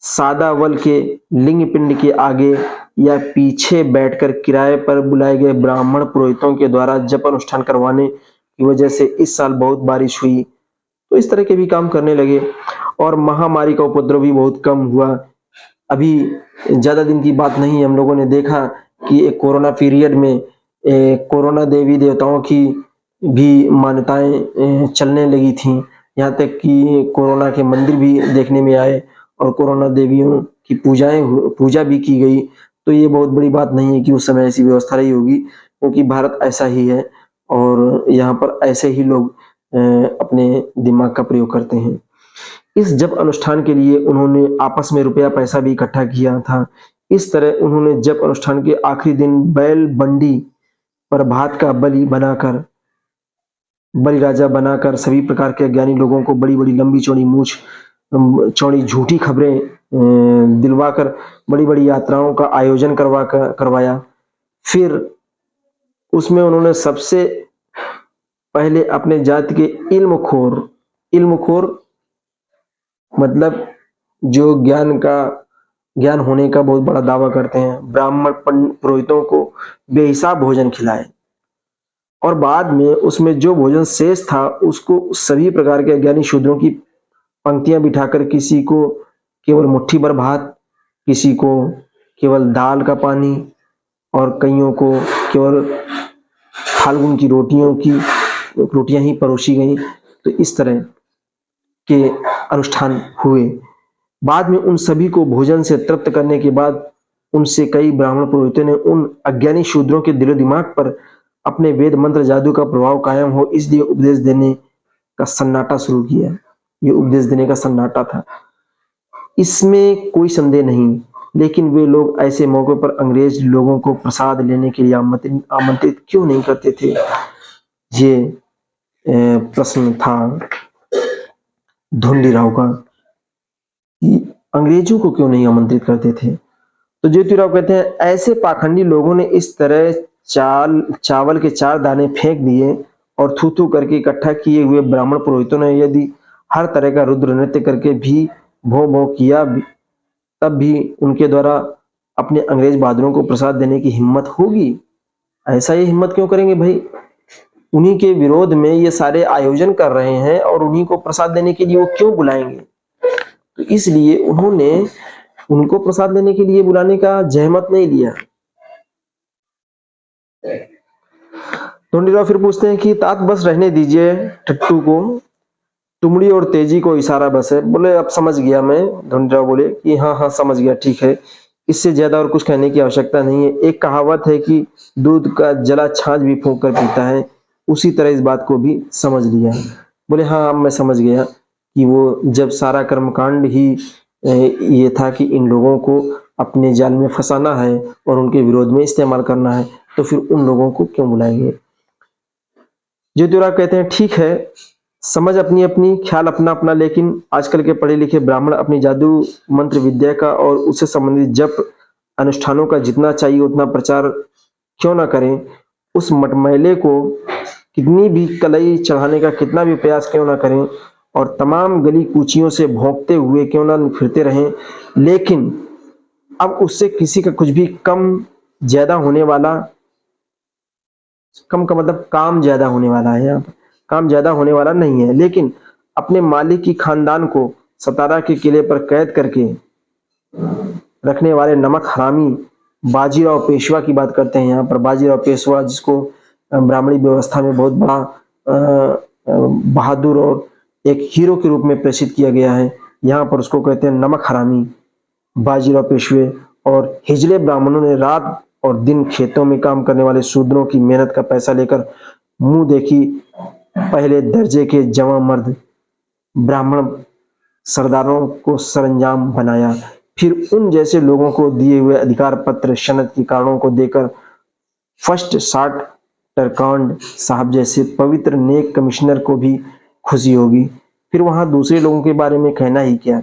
सादावल के लिंग पिंड के आगे या पीछे बैठकर किराए पर बुलाए गए ब्राह्मण पुरोहितों के द्वारा जप अनुष्ठान करवाने की वजह से इस साल बहुत बारिश हुई। तो इस तरह के भी काम करने लगे और महामारी का उपद्रव भी बहुत कम हुआ। अभी ज़्यादा दिन की बात नहीं, हम लोगों ने देखा कि एक कोरोना पीरियड में कोरोना देवी देवताओं की भी मान्यताएं चलने लगी थीं। यहाँ तक कि कोरोना के मंदिर भी देखने में आए और कोरोना देवियों की पूजा भी की गई। तो ये बहुत बड़ी बात नहीं है कि उस समय ऐसी व्यवस्था रही होगी, क्योंकि भारत ऐसा ही है और यहाँ पर ऐसे ही लोग अपने दिमाग का प्रयोग करते हैं। इस जप अनुष्ठान के लिए उन्होंने आपस में रुपया पैसा भी इकट्ठा किया था। इस तरह उन्होंने जप अनुष्ठान के आखिरी दिन बैल बंडी पर भात का बलि राजा बनाकर सभी प्रकार के अज्ञानी लोगों को बड़ी बड़ी लंबी चौड़ी मूछ चौड़ी झूठी खबरें दिलवाकर बड़ी बड़ी यात्राओं का आयोजन करवाया। फिर उसमें उन्होंने सबसे पहले अपने जाति के इल्मखोर मतलब जो ज्ञान होने का बहुत बड़ा दावा करते हैं, ब्राह्मण पुरोहितों को बेहिसाब भोजन खिलाए और बाद में उसमें जो भोजन शेष था उसको सभी प्रकार के अज्ञानी शूद्रों की पंक्तियां बिठाकर किसी को केवल मुट्ठी भर भात, किसी को केवल दाल का पानी और कईयों को केवल फाल्गुन की रोटियां ही परोसी गई। तो इस तरह के अनुष्ठान हुए। बाद में उन सभी को भोजन से तृप्त करने के बाद उनसे कई ब्राह्मण पुरोहितों ने उन अज्ञानी शूद्रों के दिलो दिमाग पर अपने वेद मंत्र जादू का प्रभाव कायम हो इसलिए उपदेश देने का सन्नाटा शुरू किया। ये उपदेश देने का सन्नाटा था, इसमें कोई संदेह नहीं। लेकिन वे लोग ऐसे मौके पर अंग्रेज लोगों को प्रसाद लेने के लिए आमंत्रित क्यों नहीं करते थे, ये प्रश्न था ढूंढीराव का कि अंग्रेजों को क्यों नहीं आमंत्रित करते थे। तो ज्योतिराव कहते हैं ऐसे पाखंडी लोगों ने इस तरह चावल के 4 दाने फेंक दिए और थू थू करके इकट्ठा किए हुए ब्राह्मण पुरोहितों ने यदि हर तरह का रुद्र नृत्य करके भी भों भों किया तब भी उनके द्वारा अपने अंग्रेज बहादुरों को प्रसाद देने की हिम्मत होगी। ऐसा ये हिम्मत क्यों करेंगे भाई, उन्हीं के विरोध में ये सारे आयोजन कर रहे हैं और उन्हीं को प्रसाद देने के लिए वो क्यों बुलाएंगे। तो इसलिए उन्होंने उनको प्रसाद देने के लिए बुलाने का जहमत नहीं लिया। ढूंढीराव फिर पूछते हैं कि तात बस रहने दीजिए टट्टू को, तुमड़ी और तेजी को इशारा बस है। बोले अब समझ गया मैं। ढूंढीराव बोले कि हाँ समझ गया, ठीक है, इससे ज्यादा और कुछ कहने की आवश्यकता नहीं है। एक कहावत है कि दूध का जला छाछ भी फूंक कर पीता है, उसी तरह इस बात को भी समझ लिया। बोले हाँ अब मैं समझ गया कि वो जब सारा कर्मकांड ही ये था कि इन लोगों को अपने जाल में फंसाना है और उनके विरोध में इस्तेमाल करना है, तो फिर उन लोगों को क्यों बुलाएंगे। ज्योतिराव कहते हैं ठीक है, समझ अपनी अपनी, ख्याल अपना अपना, लेकिन आजकल के पढ़े लिखे ब्राह्मण अपनी जादू मंत्र विद्या का और उससे संबंधित जप अनुष्ठानों का जितना चाहिए उतना प्रचार क्यों ना करें। उस मटमैले को कितनी भी कलई चढ़ाने का कितना भी प्रयास क्यों ना करें और तमाम गली कूचियों से भौंकते हुए क्यों ना फिरते रहें, लेकिन अब उससे किसी का कुछ भी कम ज्यादा होने वाला, कम का मतलब काम ज्यादा होने वाला है, यहाँ पर काम ज्यादा होने वाला नहीं है। लेकिन अपने मालिक की खानदान को सतारा के किले पर कैद करके रखने वाले नमक हरामी बाजीराव पेशवा की बात करते हैं। यहाँ पर बाजीराव पेशवा, जिसको ब्राह्मणी व्यवस्था में बहुत बड़ा बहादुर और एक हीरो के रूप में प्रेषित किया गया है, यहाँ पर उसको कहते हैं नमक हरामी बाजीराव पेशवे। और हिजड़े ब्राह्मणों ने रात और दिन खेतों में काम करने वाले शूद्रों की मेहनत का पैसा लेकर मुंह देखी पहले दर्जे के जवां मर्द ब्राह्मण सरदारों को सरंजाम बनाया, फिर उन जैसे लोगों को दिए हुए अधिकार पत्र सनद के कारणों को देकर फर्स्ट शार्ट टरकांड साहब जैसे पवित्र नेक कमिश्नर को भी खुशी होगी। फिर वहां दूसरे लोगों के बारे में कहना ही क्या।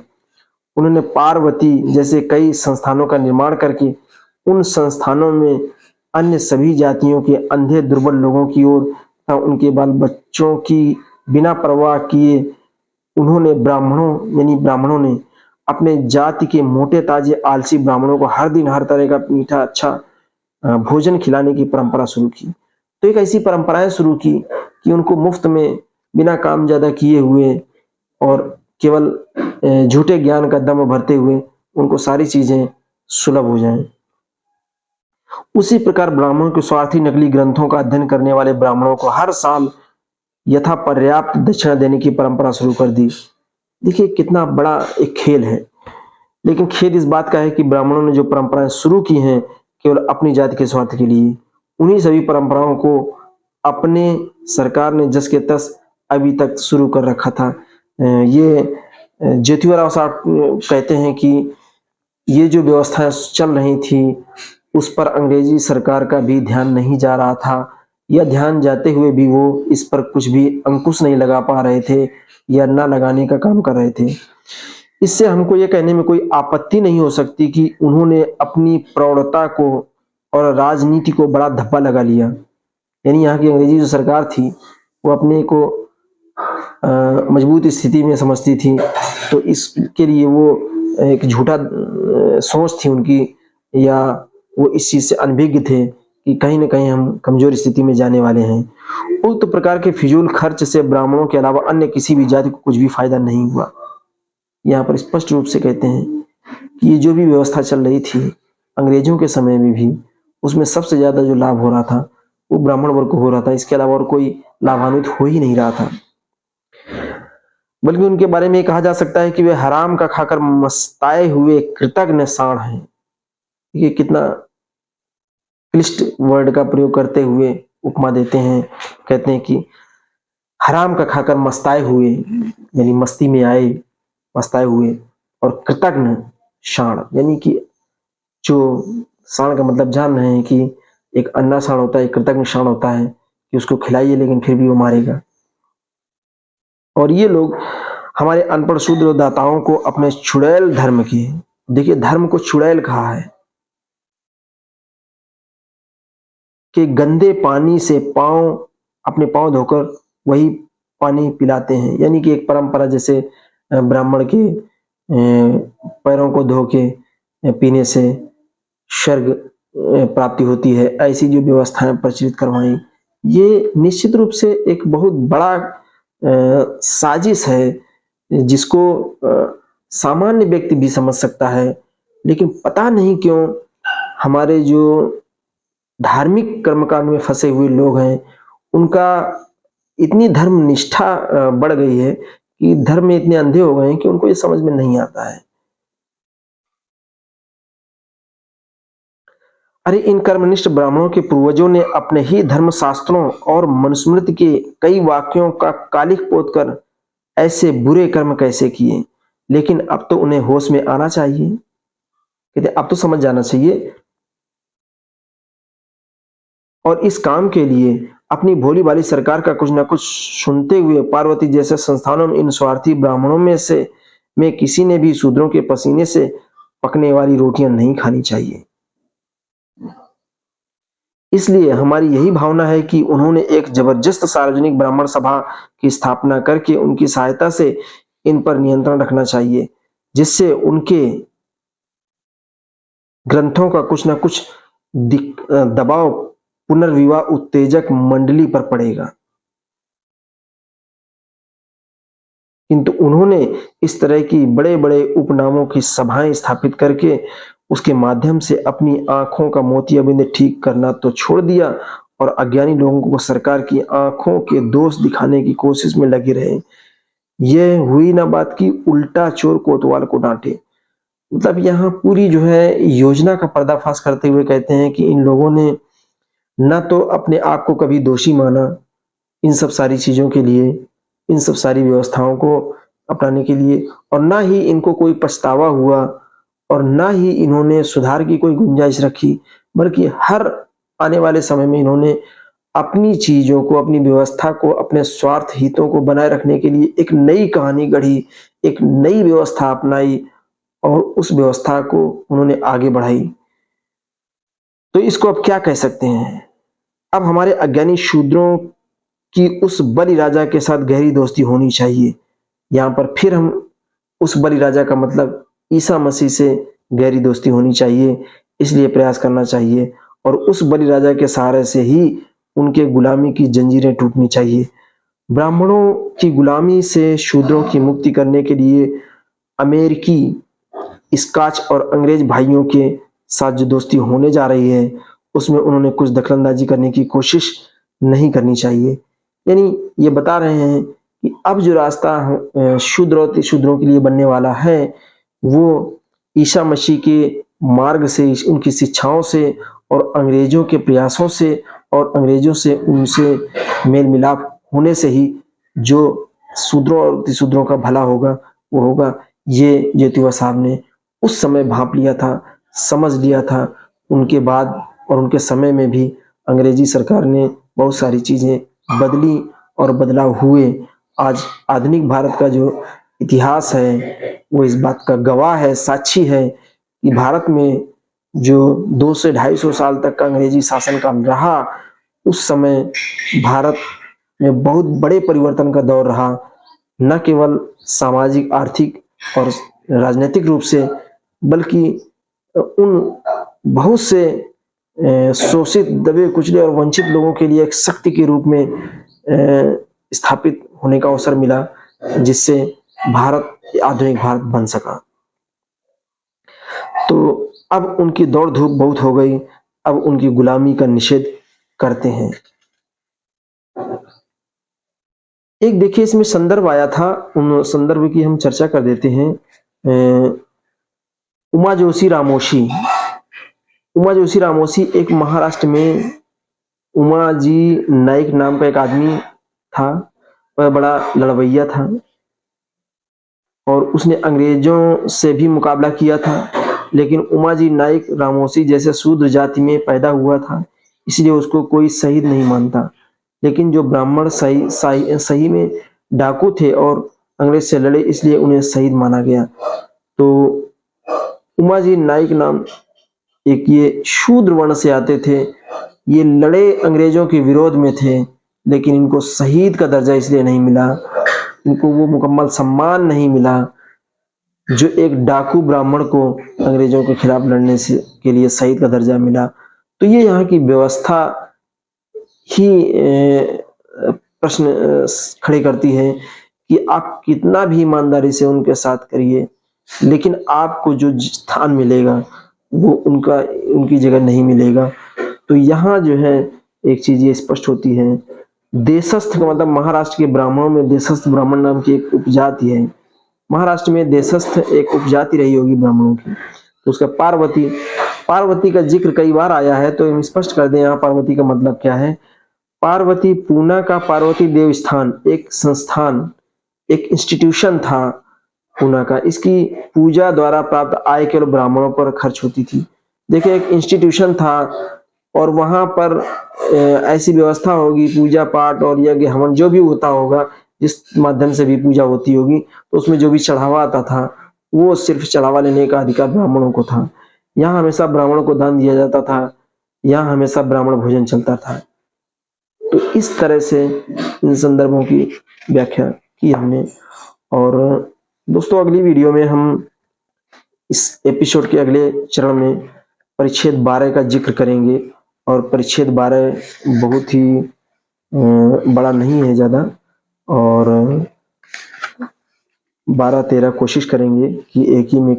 उन्होंने पार्वती जैसे कई संस्थानों का निर्माण करके उन संस्थानों में अन्य सभी जातियों के अंधे दुर्बल लोगों की ओर तथा उनके बाल बच्चों की बिना परवाह किए उन्होंने ब्राह्मणों ने अपने जाति के मोटे ताजे आलसी ब्राह्मणों को हर दिन हर तरह का मीठा अच्छा भोजन खिलाने की परंपरा शुरू की। तो एक ऐसी परंपराएं शुरू की कि उनको मुफ्त में बिना काम ज्यादा किए हुए और केवल झूठे ज्ञान का दम भरते हुए उनको सारी चीजें सुलभ हो जाएं। उसी प्रकार ब्राह्मणों के स्वार्थी नकली ग्रंथों का अध्ययन करने वाले ब्राह्मणों को हर साल यथा पर्याप्त दक्षिणा देने की परंपरा शुरू कर दी। देखिए कितना बड़ा एक खेल है। लेकिन खेद इस बात का है कि ब्राह्मणों ने जो परंपराएं शुरू की हैं केवल अपनी जाति के स्वार्थ के लिए, उन्हीं सभी परंपराओं को अपने सरकार ने जस के तस अभी तक शुरू कर रखा था। ये ज्योतिबा साहब कहते हैं कि ये जो व्यवस्थाएं चल रही थी उस पर अंग्रेजी सरकार का भी ध्यान नहीं जा रहा था, या ध्यान जाते हुए भी वो इस पर कुछ भी अंकुश नहीं लगा पा रहे थे या ना लगाने का काम कर रहे थे। इससे हमको ये कहने में कोई आपत्ति नहीं हो सकती कि उन्होंने अपनी प्रौढ़ता को और राजनीति को बड़ा धब्बा लगा लिया। यानी यहाँ की अंग्रेजी जो सरकार थी वो अपने को मजबूत स्थिति में समझती थी, तो इसके लिए वो एक झूठा सोच थी उनकी, या वो इस चीज से अनभिज्ञ थे कि कहीं ना कहीं हम कमजोर स्थिति में जाने वाले हैं। उक्त प्रकार के फिजूल खर्च से ब्राह्मणों के अलावा अन्य किसी भी जाति को कुछ भी फायदा नहीं हुआ। यहाँ पर स्पष्ट रूप से कहते हैं कि ये जो भी व्यवस्था चल रही थी अंग्रेजों के समय में भी, उसमें सबसे ज्यादा जो लाभ हो रहा था वो ब्राह्मण वर्ग को हो रहा था। इसके अलावा और कोई लाभान्वित हो ही नहीं रहा था। बल्कि उनके बारे में कहा जा सकता है कि वे हराम का खाकर मस्ताए हुए कृतज्ञ सांड हैं। ये कितना क्लिष्ट वर्ड का प्रयोग करते हुए उपमा देते हैं। कहते हैं कि हराम का खाकर मस्ताए हुए, यानी मस्ती में आए मस्ताए हुए, और कृतज्ञ सांड, यानी कि जो सांड का मतलब जान रहे हैं कि एक अन्ना सांड होता है, एक कृतज्ञ सांड होता है कि उसको खिलाइए लेकिन फिर भी वो मारेगा। और ये लोग हमारे अनपढ़ शूद्र दाताओं को अपने चुड़ैल धर्म की, देखिए धर्म को चुड़ैल कहा है, कि गंदे पानी से अपने पांव धोकर वही पानी पिलाते हैं। यानी कि एक परंपरा, जैसे ब्राह्मण के पैरों को धो के पीने से स्वर्ग प्राप्ति होती है, ऐसी जो व्यवस्थाएं प्रचलित करवाई, ये निश्चित रूप से एक बहुत बड़ा साजिश है जिसको सामान्य व्यक्ति भी समझ सकता है। लेकिन पता नहीं क्यों हमारे जो धार्मिक कर्मकांड में फंसे हुए लोग हैं उनका इतनी धर्म निष्ठा बढ़ गई है कि धर्म में इतने अंधे हो गए हैं कि उनको ये समझ में नहीं आता है। अरे इन कर्मनिष्ठ ब्राह्मणों के पूर्वजों ने अपने ही धर्मशास्त्रों और मनुस्मृति के कई वाक्यों का कालिख पोत कर ऐसे बुरे कर्म कैसे किए, लेकिन अब तो उन्हें होश में आना चाहिए। कहते अब तो समझ जाना चाहिए, और इस काम के लिए अपनी भोली भाली सरकार का कुछ न कुछ सुनते हुए पार्वती जैसे संस्थानों में इन स्वार्थी ब्राह्मणों में किसी ने भी शूद्रों के पसीने से पकने वाली रोटियां नहीं खानी चाहिए। इसलिए हमारी यही भावना है कि उन्होंने एक जबरदस्त सार्वजनिक ब्राह्मण सभा की स्थापना करके उनकी सहायता से इन पर नियंत्रण रखना चाहिए, जिससे उनके ग्रंथों का कुछ न कुछ दबाव पुनर्विवाह उत्तेजक मंडली पर पड़ेगा। किंतु उन्होंने इस तरह की बड़े बड़े उपनामों की सभाएं स्थापित करके उसके माध्यम से अपनी आंखों का मोतियाबिंद ठीक करना तो छोड़ दिया, और अज्ञानी लोगों को सरकार की आंखों के दोष दिखाने की कोशिश में लगे रहे। यह हुई ना बात की उल्टा चोर कोतवाल को डांटे। मतलब यहाँ पूरी जो है योजना का पर्दाफाश करते हुए कहते हैं कि इन लोगों ने न तो अपने आप को कभी दोषी माना इन सब सारी चीजों के लिए, इन सब सारी व्यवस्थाओं को अपनाने के लिए, और ना ही इनको कोई पछतावा हुआ, और ना ही इन्होंने सुधार की कोई गुंजाइश रखी, बल्कि हर आने वाले समय में इन्होंने अपनी चीजों को, अपनी व्यवस्था को, अपने स्वार्थ हितों को बनाए रखने के लिए एक नई कहानी गढ़ी, एक नई व्यवस्था अपनाई, और उस व्यवस्था को उन्होंने आगे बढ़ाई। तो इसको अब क्या कह सकते हैं? अब हमारे अज्ञानी शूद्रों की उस बलि राजा के साथ गहरी दोस्ती होनी चाहिए। यहाँ पर फिर हम उस बलि राजा का मतलब ईसा मसीह से गहरी दोस्ती होनी चाहिए, इसलिए प्रयास करना चाहिए, और उस बलि राजा के सहारे से ही उनके गुलामी की जंजीरें टूटनी चाहिए। ब्राह्मणों की गुलामी से शूद्रों की मुक्ति करने के लिए अमेरिकी, स्कॉच और अंग्रेज भाइयों के साथ जो दोस्ती होने जा रही है, उसमें उन्होंने कुछ दखलंदाजी करने की कोशिश नहीं करनी चाहिए। यानी ये बता रहे हैं कि अब जो रास्ता शूद्र और शूद्रों के लिए बनने वाला है, वो ईसा मसीह के मार्ग से, उनकी शिक्षाओं से और अंग्रेजों के प्रयासों से और अंग्रेजों से उनसे मेल मिलाप होने से ही जो शूद्रों और अतिशूद्रों का भला होगा, वो होगा। ये ज्योतिबा साहब ने उस समय भांप लिया था, समझ लिया था। उनके बाद और उनके समय में भी अंग्रेजी सरकार ने बहुत सारी चीजें बदली और बदलाव हुए। आज आधुनिक भारत का जो इतिहास है वो इस बात का गवाह है, साक्षी है कि भारत में जो 200 से 250 साल तक का अंग्रेजी शासन काल रहा, उस समय भारत में बहुत बड़े परिवर्तन का दौर रहा। न केवल सामाजिक, आर्थिक और राजनीतिक रूप से, बल्कि उन बहुत से शोषित, दबे कुचले और वंचित लोगों के लिए एक शक्ति के रूप में स्थापित होने का अवसर मिला, जिससे भारत आधुनिक भारत बन सका। तो अब उनकी दौड़ धूप बहुत हो गई, अब उनकी गुलामी का निषेध करते हैं। एक देखिए इसमें संदर्भ आया था, उन संदर्भ की हम चर्चा कर देते हैं। उमा जोशी रामोशी, उमा जोशी रामोशी एक महाराष्ट्र में उमा जी नाइक नाम का एक आदमी था। वह बड़ा लड़वैया था और उसने अंग्रेजों से भी मुकाबला किया था, लेकिन उमा जी नाइक रामोशी जैसे शूद्र जाति में पैदा हुआ था, इसलिए उसको कोई शहीद नहीं मानता। लेकिन जो ब्राह्मण सही में डाकू थे और अंग्रेज से लड़े, इसलिए उन्हें शहीद माना गया। तो उमा जी नाइक नाम एक ये शूद्र वर्ण से आते थे, ये लड़े अंग्रेजों के विरोध में थे, लेकिन इनको शहीद का दर्जा इसलिए नहीं मिला, इनको वो मुकम्मल सम्मान नहीं मिला जो एक डाकू ब्राह्मण को अंग्रेजों के खिलाफ लड़ने से के लिए शहीद का दर्जा मिला। तो ये यहाँ की व्यवस्था ही प्रश्न खड़े करती है कि आप कितना भी ईमानदारी से उनके साथ करिए, लेकिन आपको जो स्थान मिलेगा वो उनकी जगह नहीं मिलेगा। तो यहाँ जो है एक चीज ये स्पष्ट होती है, देशस्थ का मतलब महाराष्ट्र के ब्राह्मणों में देशस्थ ब्राह्मण नाम की एक उपजाति है। महाराष्ट्र में देशस्थ एक उपजाति रही होगी ब्राह्मणों की। तो उसका पार्वती का जिक्र कई बार आया है, तो हम स्पष्ट कर दें यहाँ पार्वती का मतलब क्या है। पार्वती पूना का पार्वती देवस्थान एक संस्थान, एक इंस्टीट्यूशन था पूना का। इसकी पूजा द्वारा प्राप्त आय केवल ब्राह्मणों पर खर्च होती थी। देखिए एक इंस्टीट्यूशन था और वहां पर ऐसी व्यवस्था होगी, पूजा पाठ और यज्ञ हवन जो भी होता होगा, जिस माध्यम से भी पूजा होती होगी, तो उसमें जो भी चढ़ावा आता था वो सिर्फ चढ़ावा लेने का अधिकार ब्राह्मणों को था। यहाँ हमेशा ब्राह्मणों को दान दिया जाता था, यहाँ हमेशा ब्राह्मण भोजन चलता था। तो इस तरह से इन संदर्भों की व्याख्या की हमने। और दोस्तों अगली वीडियो में हम इस एपिसोड के अगले चरण में परिच्छेद 12 का जिक्र करेंगे। और परिच्छेद 12 बहुत ही बड़ा नहीं है ज़्यादा, और 12-13 कोशिश करेंगे कि एक ही में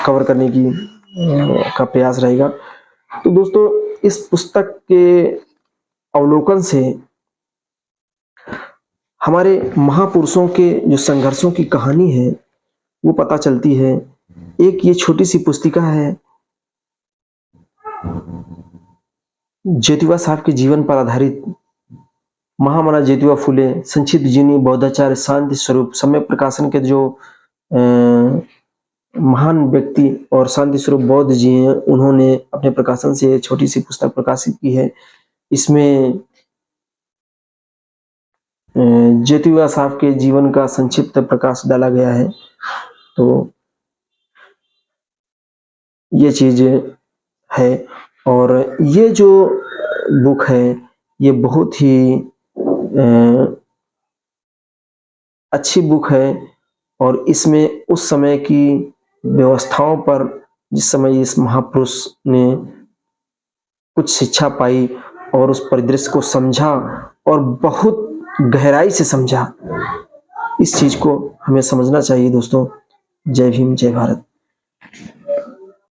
कवर करने की का प्रयास रहेगा। तो दोस्तों इस पुस्तक के अवलोकन से हमारे महापुरुषों के जो संघर्षों की कहानी है वो पता चलती है। एक ये छोटी सी पुस्तिका है ज्योतिबा साहब के जीवन पर आधारित। महामना ज्योतिबा फुले, संक्षिप्त जीवनी, बौद्धाचार्य, शांति स्वरूप, समय प्रकाशन के जो महान व्यक्ति और शांति स्वरूप बौद्ध जी हैं, उन्होंने अपने प्रकाशन से छोटी सी पुस्तक प्रकाशित की है। इसमें ज्योतिबा साहब के जीवन का संक्षिप्त प्रकाश डाला गया है। तो ये चीज है, और ये जो बुक है ये बहुत ही अच्छी बुक है, और इसमें उस समय की व्यवस्थाओं पर, जिस समय इस महापुरुष ने कुछ शिक्षा पाई, और उस परिदृश्य को समझा और बहुत गहराई से समझा। इस चीज को हमें समझना चाहिए दोस्तों। जय भीम, जय भारत।